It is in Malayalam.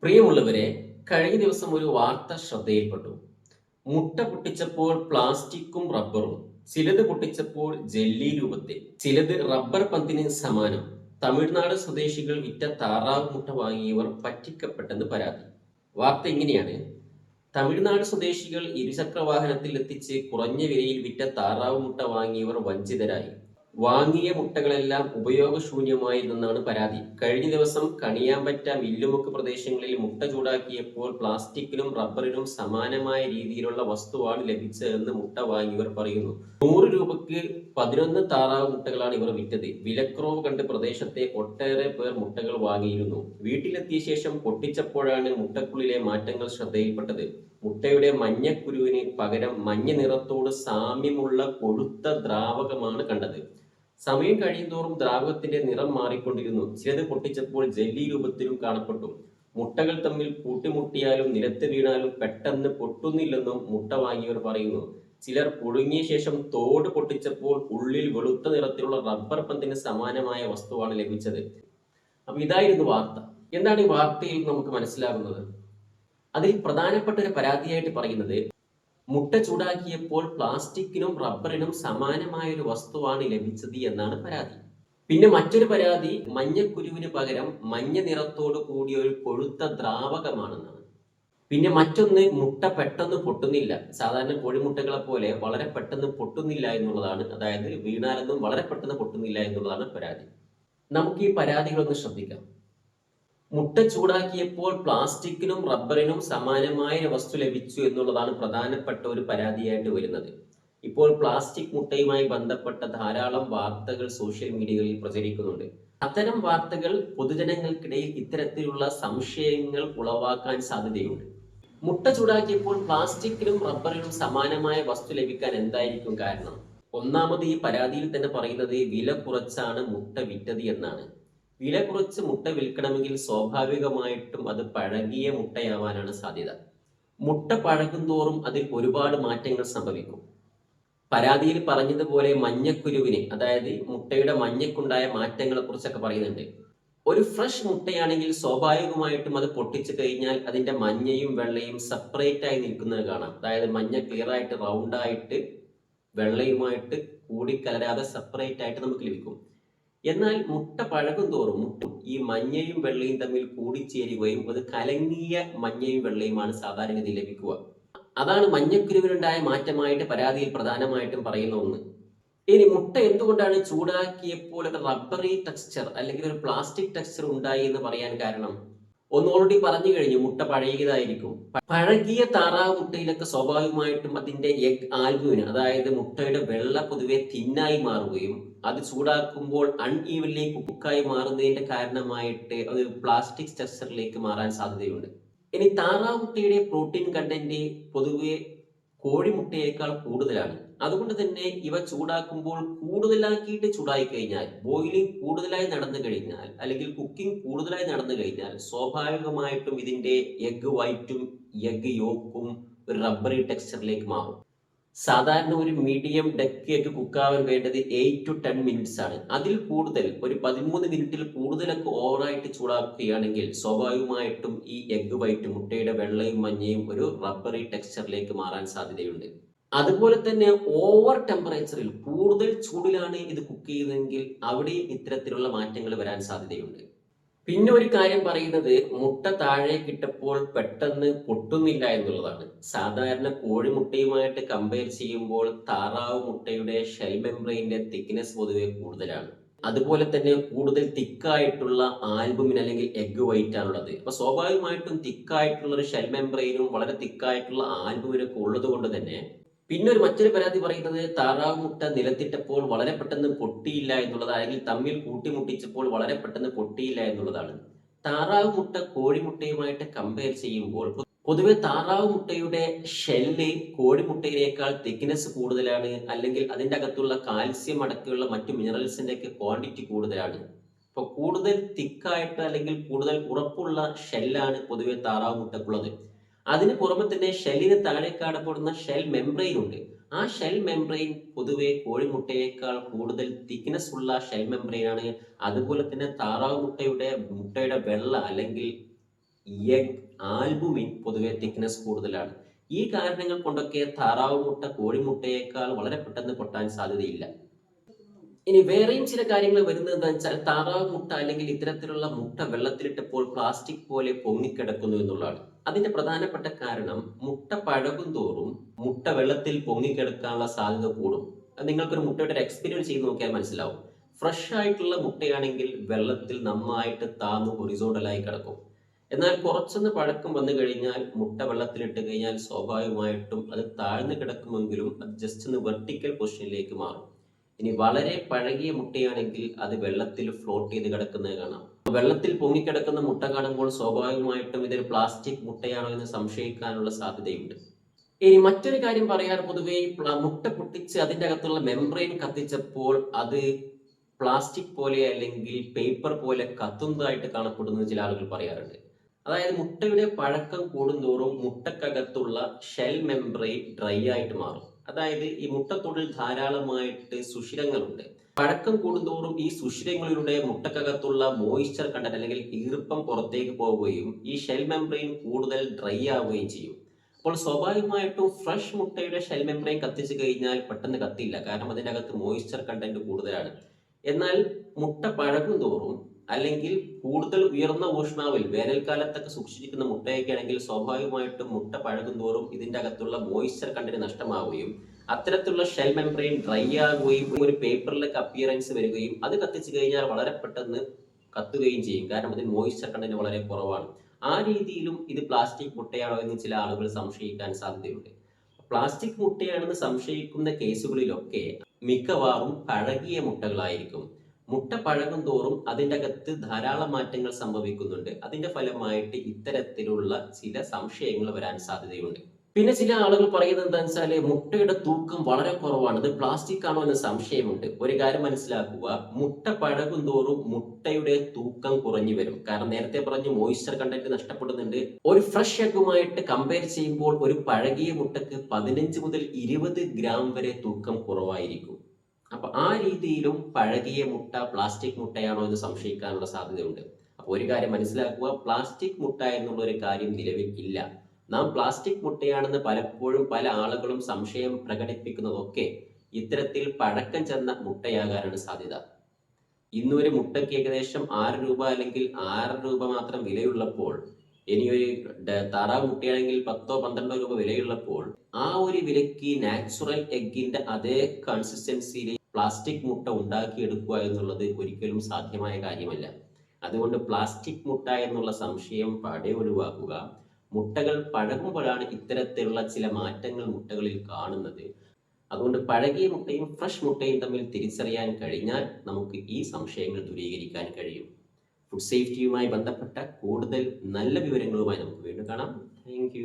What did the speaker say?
പ്രിയമുള്ളവരെ, കഴിഞ്ഞ ദിവസം ഒരു വാർത്ത ശ്രദ്ധയിൽപ്പെട്ടു. മുട്ട പൊട്ടിച്ചപ്പോൾ പ്ലാസ്റ്റിക്കും റബ്ബറും, ചിലത് പൊട്ടിച്ചപ്പോൾ ജെല്ലി രൂപത്തിൽ, ചിലത് റബ്ബർ പന്തിന് സമാനം. തമിഴ്നാട് സ്വദേശികൾ വിറ്റ താറാവ് മുട്ട വാങ്ങിയവർ പറ്റിക്കപ്പെട്ടെന്ന് പരാതി. വാർത്ത ഇങ്ങനെയാണ്: തമിഴ്നാട് സ്വദേശികൾ ഇരുചക്ര വാഹനത്തിൽ എത്തിച്ച് കുറഞ്ഞ വിലയിൽ വിറ്റ താറാവ് മുട്ട വാങ്ങിയവർ വഞ്ചിതരായി. വാങ്ങിയ മുട്ടകളെല്ലാം ഉപയോഗശൂന്യമായിരുന്നെന്നാണ് പരാതി. കഴിഞ്ഞ ദിവസം കണിയാമ്പറ്റ, മില്ലുമുക്ക് പ്രദേശങ്ങളിൽ മുട്ട ചൂടാക്കിയപ്പോൾ പ്ലാസ്റ്റിക്കിനും റബ്ബറിനും സമാനമായ രീതിയിലുള്ള വസ്തുവാണ് ലഭിച്ചതെന്ന് മുട്ട വാങ്ങിയവർ പറയുന്നു. 100 രൂപയ്ക്ക് 11 താറാവ് മുട്ടകളാണ് ഇവർ വിറ്റത്. വിലക്കുറവ് കണ്ട് പ്രദേശത്തെ ഒട്ടേറെ പേർ മുട്ടകൾ വാങ്ങിയിരുന്നു. വീട്ടിലെത്തിയ ശേഷം പൊട്ടിച്ചപ്പോഴാണ് മുട്ടക്കുള്ളിലെ മാറ്റങ്ങൾ ശ്രദ്ധയിൽപ്പെട്ടത്. മുട്ടയുടെ മഞ്ഞക്കുരുവിന് പകരം മഞ്ഞ നിറത്തോട് സാമ്യമുള്ള കൊഴുത്ത ദ്രാവകമാണ് കണ്ടത്. സമയം കഴിയുന്തോറും ദ്രാവകത്തിന്റെ നിറം മാറിക്കൊണ്ടിരുന്നു. ചിലത് പൊട്ടിച്ചപ്പോൾ ജെല്ലി രൂപത്തിലും കാണപ്പെട്ടു. മുട്ടകൾ തമ്മിൽ കൂട്ടിമുട്ടിയാലും നിലത്ത് വീണാലും പെട്ടെന്ന് പൊട്ടുന്നില്ലെന്നും മുട്ട വാങ്ങിയവർ പറയുന്നു. ചിലർ പുഴുങ്ങിയ ശേഷം തോട് പൊട്ടിച്ചപ്പോൾ ഉള്ളിൽ വെളുത്ത നിറത്തിലുള്ള റബ്ബർ പന്തിന് സമാനമായ വസ്തുവാണ് ലഭിച്ചത്. അപ്പൊ ഇതായിരുന്നു വാർത്ത. എന്താണ് ഈ വാർത്തയിൽ നമുക്ക് മനസ്സിലാകുന്നത്? അതിൽ പ്രധാനപ്പെട്ട ഒരു പരാതിയായിട്ട് പറയുന്നത്, മുട്ട ചൂടാക്കിയപ്പോൾ പ്ലാസ്റ്റിക്കിനും റബ്ബറിനും സമാനമായ ഒരു വസ്തുവാണ് ലഭിച്ചത് എന്നാണ് പരാതി. പിന്നെ മറ്റൊരു പരാതി, മഞ്ഞക്കുരുവിന് പകരം മഞ്ഞ നിറത്തോട് കൂടിയ ഒരു കൊഴുത്ത ദ്രാവകമാണെന്നാണ്. പിന്നെ മറ്റൊന്ന്, മുട്ട പെട്ടെന്ന് പൊട്ടുന്നില്ല. സാധാരണ കോഴിമുട്ടകളെ പോലെ വളരെ പെട്ടെന്ന് പൊട്ടുന്നില്ല എന്നുള്ളതാണ്. അതായത് വീണാലൊന്നും വളരെ പെട്ടെന്ന് പൊട്ടുന്നില്ല എന്നുള്ളതാണ് പരാതി. നമുക്ക് ഈ പരാതികളൊന്ന് ശ്രദ്ധിക്കാം. മുട്ട ചൂടാക്കിയപ്പോൾ പ്ലാസ്റ്റിക്കിനും റബ്ബറിനും സമാനമായ വസ്തു ലഭിച്ചു എന്നുള്ളതാണ് പ്രധാനപ്പെട്ട ഒരു പരാതിയായിട്ട് വരുന്നത്. ഇപ്പോൾ പ്ലാസ്റ്റിക് മുട്ടയുമായി ബന്ധപ്പെട്ട ധാരാളം വാർത്തകൾ സോഷ്യൽ മീഡിയകളിൽ പ്രചരിക്കുന്നുണ്ട്. അത്തരം വാർത്തകൾ പൊതുജനങ്ങൾക്കിടയിൽ ഇത്തരത്തിലുള്ള സംശയങ്ങൾ ഉളവാക്കാൻ സാധ്യതയുണ്ട്. മുട്ട ചൂടാക്കിയപ്പോൾ പ്ലാസ്റ്റിക്കിനും റബ്ബറിനും സമാനമായ വസ്തു ലഭിക്കാൻ എന്തായിരിക്കും കാരണം? ഒന്നാമത്, ഈ പരാതിയിൽ തന്നെ പറയുന്നത് വില കുറച്ചാണ് മുട്ട വിറ്റത് എന്നാണ്. വില കുറച്ച് മുട്ട വിൽക്കണമെങ്കിൽ സ്വാഭാവികമായിട്ടും അത് പഴകിയ മുട്ടയാവാനാണ് സാധ്യത. മുട്ട പഴകുന്തോറും അതിൽ ഒരുപാട് മാറ്റങ്ങൾ സംഭവിക്കും. പരാതിയിൽ പറഞ്ഞതുപോലെ മഞ്ഞക്കുരുവിന്, അതായത് മുട്ടയുടെ മഞ്ഞക്കുണ്ടായ മാറ്റങ്ങളെ കുറിച്ചൊക്കെ പറയുന്നുണ്ട്. ഒരു ഫ്രഷ് മുട്ടയാണെങ്കിൽ സ്വാഭാവികമായിട്ടും അത് പൊട്ടിച്ചു കഴിഞ്ഞാൽ അതിന്റെ മഞ്ഞയും വെള്ളയും സെപ്പറേറ്റ് ആയി നിൽക്കുന്നത് കാണാം. അതായത് മഞ്ഞ ക്ലിയർ ആയിട്ട് റൗണ്ടായിട്ട് വെള്ളയുമായിട്ട് കൂടിക്കലരാതെ സെപ്പറേറ്റ് ആയിട്ട് നമുക്ക് ലഭിക്കും. എന്നാൽ മുട്ട പഴകും തോറും ഈ മഞ്ഞയും വെള്ളയും തമ്മിൽ കൂടിച്ചേരുകയും അത് കലങ്ങിയ മഞ്ഞയും വെള്ളയുമാണ് സാധാരണഗതിയിൽ ലഭിക്കുക. അതാണ് മഞ്ഞക്കുരുവിനുണ്ടായ മാറ്റമായിട്ട് പരാതിയിൽ പ്രധാനമായിട്ടും പറയുന്ന ഒന്ന്. ഇനി മുട്ട എന്തുകൊണ്ടാണ് ചൂടാക്കിയപ്പോൾ ഒരു റബ്ബറി ടെക്സ്ചർ അല്ലെങ്കിൽ ഒരു പ്ലാസ്റ്റിക് ടെക്സ്ചർ ഉണ്ടായി എന്ന് പറയാൻ കാരണം? ഒന്ന് ഓൾറെഡി പറഞ്ഞു കഴിഞ്ഞു, മുട്ട പഴകിയതായിരിക്കും. പഴകിയ താറാവ് മുട്ടയിലൊക്കെ സ്വാഭാവികമായിട്ടും അതിന്റെ എഗ് ആൽബുമിന്, അതായത് മുട്ടയുടെ വെള്ള പൊതുവെ തിന്നായി മാറുകയും അത് ചൂടാക്കുമ്പോൾ അൺഈവൻലി കുക്കായി മാറുന്നതിന്റെ കാരണമായിട്ട് അത് പ്ലാസ്റ്റിക് ടെക്സ്ചറിലേക്ക് മാറാൻ സാധ്യതയുണ്ട്. ഇനി താറാവ് മുട്ടയുടെ പ്രോട്ടീൻ കണ്ടന്റ് പൊതുവെ കോഴിമുട്ടയേക്കാൾ കൂടുതലാണ്. അതുകൊണ്ട് തന്നെ ഇവ ചൂടാക്കുമ്പോൾ കൂടുതലാക്കിയിട്ട് ചൂടായി കഴിഞ്ഞാൽ, ബോയിലിംഗ് കൂടുതലായി നടന്നു കഴിഞ്ഞാൽ അല്ലെങ്കിൽ കുക്കിംഗ് കൂടുതലായി നടന്നു കഴിഞ്ഞാൽ സ്വാഭാവികമായിട്ടും ഇതിന്റെ എഗ് വൈറ്റും എഗ് യോക്കും ഒരു റബ്ബറി ടെക്സ്ചറിലേക്ക് മാറും. സാധാരണ ഒരു മീഡിയം ഡക്ക് എഗ് കുക്കാവാൻ വേണ്ടത് 8 to 10 മിനിറ്റ്സ് ആണ്. അതിൽ കൂടുതൽ ഒരു 13 മിനിറ്റിൽ കൂടുതലൊക്കെ ഓവറായിട്ട് ചൂടാക്കുകയാണെങ്കിൽ സ്വാഭാവികമായിട്ടും ഈ എഗ് വൈറ്റ്, മുട്ടയുടെ വെള്ളയും മഞ്ഞയും ഒരു റബ്ബറി ടെക്സ്ചറിലേക്ക് മാറാൻ സാധ്യതയുണ്ട്. അതുപോലെ തന്നെ ഓവർ ടെമ്പറേച്ചറിൽ, കൂടുതൽ ചൂടിലാണ് ഇത് കുക്ക് ചെയ്യുന്നതെങ്കിൽ അവിടെയും ഇത്തരത്തിലുള്ള മാറ്റങ്ങൾ വരാൻ സാധ്യതയുണ്ട്. പിന്നെ ഒരു കാര്യം പറയുന്നത്, മുട്ട താഴേക്കിട്ടപ്പോൾ പെട്ടെന്ന് പൊട്ടുന്നില്ല എന്നുള്ളതാണ്. സാധാരണ കോഴിമുട്ടയുമായിട്ട് കമ്പയർ ചെയ്യുമ്പോൾ താറാവ് മുട്ടയുടെ ഷെൽ മെംബ്രെയിന്റെ തിക്നെസ് പൊതുവെ കൂടുതലാണ്. അതുപോലെ തന്നെ കൂടുതൽ തിക്കായിട്ടുള്ള ആൽബുമിൻ അല്ലെങ്കിൽ എഗ് വൈറ്റ് ആണുള്ളത്. അപ്പൊ സ്വാഭാവികമായിട്ടും തിക്കായിട്ടുള്ള ഒരു ഷെൽ മെംബ്രെയിനും വളരെ തിക്കായിട്ടുള്ള ആൽബുമിനൊക്കെ ഉള്ളത് കൊണ്ട് തന്നെ. പിന്നെ മറ്റൊരു പരാതി പറയുന്നത്, താറാവ് മുട്ട നിലത്തിട്ടപ്പോൾ വളരെ പെട്ടെന്ന് പൊട്ടിയില്ല എന്നുള്ളത്, അല്ലെങ്കിൽ തമ്മിൽ കൂട്ടിമുട്ടിച്ചപ്പോൾ വളരെ പെട്ടെന്ന് പൊട്ടിയില്ല എന്നുള്ളതാണ്. താറാവ് മുട്ട കോഴിമുട്ടയുമായിട്ട് കമ്പയർ ചെയ്യുമ്പോൾ പൊതുവെ താറാവ് മുട്ടയുടെ ഷെല്ല് കോഴിമുട്ടയിലേക്കാൾ തിക്നെസ് കൂടുതലാണ്, അല്ലെങ്കിൽ അതിൻ്റെ അകത്തുള്ള കാൽസ്യം അടക്കമുള്ള മറ്റു മിനറൽസിന്റെ ഒക്കെ ക്വാണ്ടിറ്റി കൂടുതലാണ്. അപ്പൊ കൂടുതൽ തിക്കായിട്ട് അല്ലെങ്കിൽ കൂടുതൽ ഉറപ്പുള്ള ഷെല്ലാണ് പൊതുവെ താറാവ് മുട്ടക്കുള്ളത്. അതിന് പുറമെ തന്നെ ഷെല്ലിന് താഴെ കാണപ്പെടുന്ന ഷെൽ മെംബ്രെയിൻ ഉണ്ട്. ആ ഷെൽ മെംബ്രെയിൻ പൊതുവെ കോഴിമുട്ടയേക്കാൾ കൂടുതൽ തിക്നെസ് ഉള്ള ഷെൽ മെംബ്രെയിൻ ആണ്. അതുപോലെ തന്നെ താറാവ് മുട്ടയുടെ വെള്ള അല്ലെങ്കിൽ എഗ്, ആൽബുമിൻ പൊതുവെ തിക്നെസ് കൂടുതലാണ്. ഈ കാരണങ്ങൾ കൊണ്ടൊക്കെ താറാവ് മുട്ട കോഴിമുട്ടയേക്കാൾ വളരെ പെട്ടെന്ന് പൊട്ടാൻ സാധ്യതയില്ല. ഇനി വേറെയും ചില കാര്യങ്ങൾ വരുന്നത് എന്താ വെച്ചാൽ താറാവ് മുട്ട അല്ലെങ്കിൽ ഇത്തരത്തിലുള്ള മുട്ട വെള്ളത്തിലിട്ടപ്പോൾ പ്ലാസ്റ്റിക് പോലെ പൊങ്ങിക്കിടക്കുന്നു എന്നുള്ളതാണ്. അതിന്റെ പ്രധാനപ്പെട്ട കാരണം മുട്ട പഴകും തോറും മുട്ട വെള്ളത്തിൽ പൊങ്ങിക്കിടക്കാനുള്ള സാധ്യത കൂടും. അത് നിങ്ങൾക്കൊരു മുട്ടയുടെ ഒരു എക്സ്പെരിമെന്റ് ചെയ്ത് നോക്കിയാൽ മനസ്സിലാവും. ഫ്രഷ് ആയിട്ടുള്ള മുട്ടയാണെങ്കിൽ വെള്ളത്തിൽ നന്നായിട്ട് താന്നു ഹൊറിസോണ്ടലായി കിടക്കും. എന്നാൽ കുറച്ചൊന്ന് പഴക്കം വന്നു കഴിഞ്ഞാൽ മുട്ട വെള്ളത്തിലിട്ട് കഴിഞ്ഞാൽ സ്വാഭാവികമായിട്ടും അത് താഴ്ന്നു കിടക്കുമെങ്കിലും അത് ജസ്റ്റ് ഒന്ന് വെർട്ടിക്കൽ പൊസിഷനിലേക്ക് മാറും. ഇനി വളരെ പഴകിയ മുട്ടയാണെങ്കിൽ അത് വെള്ളത്തിൽ ഫ്ലോട്ട് ചെയ്ത് കിടക്കുന്നത് കാണാം. വെള്ളത്തിൽ പൊങ്ങിക്കിടക്കുന്ന മുട്ട കാണുമ്പോൾ സ്വാഭാവികമായിട്ടും ഇതൊരു പ്ലാസ്റ്റിക് മുട്ടയാണോ എന്ന് സംശയിക്കാനുള്ള സാധ്യതയുണ്ട്. ഇനി മറ്റൊരു കാര്യം പറയാൻ പൊതുവെ മുട്ട പൊട്ടിച്ച് അതിൻ്റെ അകത്തുള്ള മെംബ്രെയിൻ കത്തിച്ചപ്പോൾ അത് പ്ലാസ്റ്റിക് പോലെ അല്ലെങ്കിൽ പേപ്പർ പോലെ കത്തുന്നതായിട്ട് കാണപ്പെടുന്നു ചില ആളുകൾ പറയാറുണ്ട്. അതായത് മുട്ടയുടെ പഴക്കം കൂടുന്തോറും മുട്ടക്കകത്തുള്ള ഷെൽ മെംബ്രെയിൻ ഡ്രൈ ആയിട്ട് മാറും. അതായത് ഈ മുട്ടത്തൊടിൽ ധാരാളമായിട്ട് സുഷിരങ്ങളുണ്ട്. പഴക്കം കൂടുന്തോറും ഈ സുഷിരങ്ങളിലൂടെ മുട്ടക്കകത്തുള്ള മോയിസ്ചർ കണ്ടന്റ് അല്ലെങ്കിൽ ഈർപ്പം പുറത്തേക്ക് പോവുകയും ഈ ഷെൽ മെംബ്രെയിൻ കൂടുതൽ ഡ്രൈ ആവുകയും ചെയ്യും. അപ്പോൾ സ്വാഭാവികമായിട്ടും ഫ്രഷ് മുട്ടയുടെ ഷെൽ മെംബ്രെയിൻ കത്തിച്ചു കഴിഞ്ഞാൽ പെട്ടെന്ന് കത്തില്ല, കാരണം അതിൻ്റെ അകത്ത് മോയിസ്ചർ കണ്ടന്റ് കൂടുതലാണ്. എന്നാൽ മുട്ട പഴകും തോറും അല്ലെങ്കിൽ കൂടുതൽ ഉയർന്ന ഊഷ്മാവിൽ വേനൽക്കാലത്തൊക്കെ സൂക്ഷിച്ചിരിക്കുന്ന മുട്ടയൊക്കെ ആണെങ്കിൽ സ്വാഭാവികമായിട്ടും മുട്ട പഴകും തോറും ഇതിൻ്റെ അകത്തുള്ള മോയിസ്ചർ കണ്ടന്റ് നഷ്ടമാവുകയും അത്തരത്തിലുള്ള ഷെൽ മെംബ്രെയിൻ ഡ്രൈ ആകുകയും ഒരു പേപ്പറിലേക്ക് അപ്പിയറൻസ് വരികയും അത് കത്തിച്ചു കഴിഞ്ഞാൽ വളരെ പെട്ടെന്ന് കത്തുകയും ചെയ്യും, കാരണം അതിൽ മോയിസ്ചർ കണ്ടന്റ് വളരെ കുറവാണ്. ആ രീതിയിലും ഇത് പ്ലാസ്റ്റിക് മുട്ടയാണോ എന്ന് ചില ആളുകൾ സംശയിക്കാൻ സാധ്യതയുണ്ട്. പ്ലാസ്റ്റിക് മുട്ടയാണെന്ന് സംശയിക്കുന്ന കേസുകളിലൊക്കെ മിക്കവാറും പഴകിയ മുട്ടകളായിരിക്കും. മുട്ട പഴകും തോറും അതിൻ്റെ അകത്ത് ധാരാളം മാറ്റങ്ങൾ സംഭവിക്കുന്നുണ്ട്. അതിന്റെ ഫലമായിട്ട് ഇത്തരത്തിലുള്ള ചില സംശയങ്ങൾ വരാൻ സാധ്യതയുണ്ട്. പിന്നെ ചില ആളുകൾ പറയുന്നത് എന്താണെന്ന് വെച്ചാൽ മുട്ടയുടെ തൂക്കം വളരെ കുറവാണ്, ഇത് പ്ലാസ്റ്റിക് ആണോ എന്ന് സംശയമുണ്ട്. ഒരു കാര്യം മനസ്സിലാക്കുക, മുട്ട പഴകും തോറും മുട്ടയുടെ തൂക്കം കുറഞ്ഞു വരും. കാരണം നേരത്തെ പറഞ്ഞു മോയിസ്ചർ കണ്ടന്റ് നഷ്ടപ്പെടുന്നുണ്ട്. ഒരു ഫ്രഷ് എഗ്ഗുമായിട്ട് കമ്പയർ ചെയ്യുമ്പോൾ ഒരു പഴകിയ മുട്ടക്ക് 15 മുതൽ 20 ഗ്രാം വരെ തൂക്കം കുറവായിരിക്കും. അപ്പൊ ആ രീതിയിലും പഴകിയ മുട്ട പ്ലാസ്റ്റിക് മുട്ടയാണോ എന്ന് സംശയിക്കാനുള്ള സാധ്യതയുണ്ട്. അപ്പോൾ ഒരു കാര്യം മനസ്സിലാക്കുക, പ്ലാസ്റ്റിക് മുട്ട എന്നുള്ള ഒരു കാര്യം നിലവിൽ ഇല്ല. നാം പ്ലാസ്റ്റിക് മുട്ടയാണെന്ന് പലപ്പോഴും പല ആളുകളും സംശയം പ്രകടിപ്പിക്കുന്നതൊക്കെ ഇത്തരത്തിൽ പഴക്കം ചെന്ന മുട്ടയാകാനാണ് സാധ്യത. ഇന്നൊരു മുട്ടയ്ക്ക് ഏകദേശം 6 രൂപ അല്ലെങ്കിൽ 6 രൂപ മാത്രം വിലയുള്ളപ്പോൾ ഇനി ഒരു താറാവ് മുട്ടയാണെങ്കിൽ 10-12 രൂപ വിലയുള്ളപ്പോൾ ആ ഒരു വിലയ്ക്ക് നാച്ചുറൽ എഗ്ഗിന്റെ അതേ കൺസിസ്റ്റൻസിയിൽ പ്ലാസ്റ്റിക് മുട്ട ഉണ്ടാക്കിയെടുക്കുക എന്നുള്ളത് ഒരിക്കലും സാധ്യമായ കാര്യമല്ല. അതുകൊണ്ട് പ്ലാസ്റ്റിക് മുട്ട എന്നുള്ള സംശയം പാടെ ഒഴിവാക്കുക. മുട്ടകൾ പഴകുമ്പോഴാണ് ഇത്തരത്തിലുള്ള ചില മാറ്റങ്ങൾ മുട്ടകളിൽ കാണുന്നത്. അതുകൊണ്ട് പഴകിയ മുട്ടയും ഫ്രഷ് മുട്ടയും തമ്മിൽ തിരിച്ചറിയാൻ കഴിഞ്ഞാൽ നമുക്ക് ഈ സംശയങ്ങൾ ദൂരീകരിക്കാൻ കഴിയും. ഫുഡ് സേഫ്റ്റിയുമായി ബന്ധപ്പെട്ട കൂടുതൽ നല്ല വിവരങ്ങളുമായി നമുക്ക് വീണ്ടും കാണാം. താങ്ക്